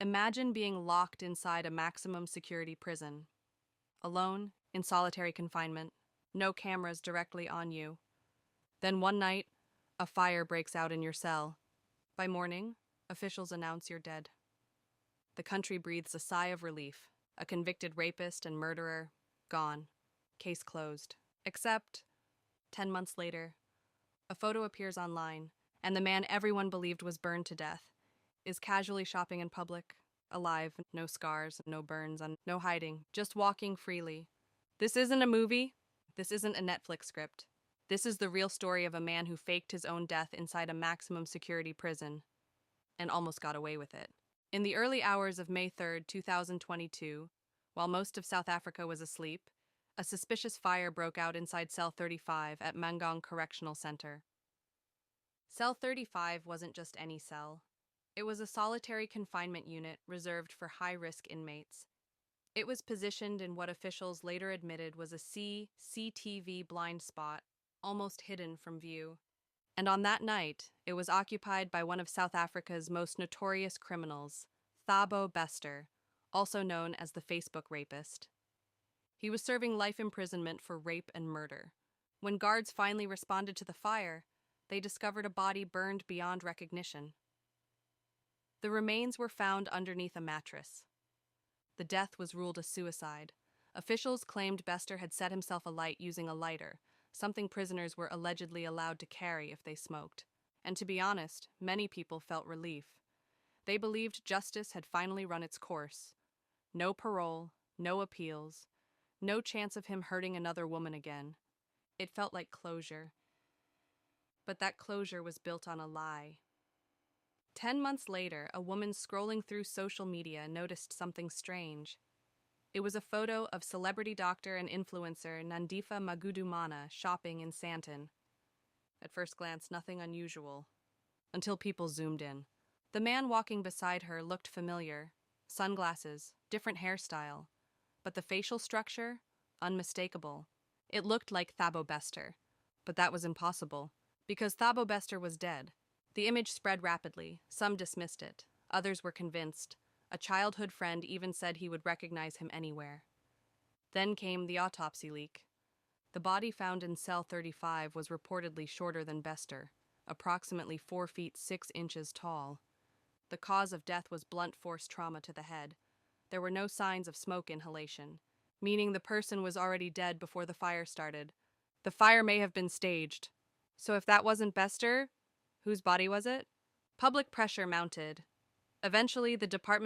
Imagine being locked inside a maximum security prison, alone, in solitary confinement, no cameras directly on you. Then one night, a fire breaks out in your cell. By morning, officials announce you're dead. The country breathes a sigh of relief. A convicted rapist and murderer, gone. Case closed. Except, 10 months later, a photo appears online, and the man everyone believed was burned to death is casually shopping in public, alive, no scars, no burns, and no hiding, just walking freely. This isn't a movie. This isn't a Netflix script. This is the real story of a man who faked his own death inside a maximum security prison and almost got away with it. In the early hours of May 3rd, 2022, while most of South Africa was asleep, a suspicious fire broke out inside Cell 35 at Mangaung Correctional Center. Cell 35 wasn't just any cell. It was a solitary confinement unit reserved for high-risk inmates. It was positioned in what officials later admitted was a CCTV blind spot, almost hidden from view. And on that night, it was occupied by one of South Africa's most notorious criminals, Thabo Bester, also known as the Facebook rapist. He was serving life imprisonment for rape and murder. When guards finally responded to the fire, they discovered a body burned beyond recognition. The remains were found underneath a mattress. The death was ruled a suicide. Officials claimed Bester had set himself alight using a lighter, something prisoners were allegedly allowed to carry if they smoked. And to be honest, many people felt relief. They believed justice had finally run its course. No parole, no appeals, no chance of him hurting another woman again. It felt like closure. But that closure was built on a lie. 10 months later, a woman scrolling through social media noticed something strange. It was a photo of celebrity doctor and influencer Nandifa Magudumana shopping in Sandton. At first glance, nothing unusual, until people zoomed in. The man walking beside her looked familiar. Sunglasses, different hairstyle. But the facial structure? Unmistakable. It looked like Thabo Bester. But that was impossible, because Thabo Bester was dead. The image spread rapidly. Some dismissed it. Others were convinced. A childhood friend even said he would recognize him anywhere. Then came the autopsy leak. The body found in Cell 35 was reportedly shorter than Bester, approximately 4 feet 6 inches tall. The cause of death was blunt force trauma to the head. There were no signs of smoke inhalation, meaning the person was already dead before the fire started. The fire may have been staged. So if that wasn't Bester, whose body was it? Public pressure mounted. Eventually, the Department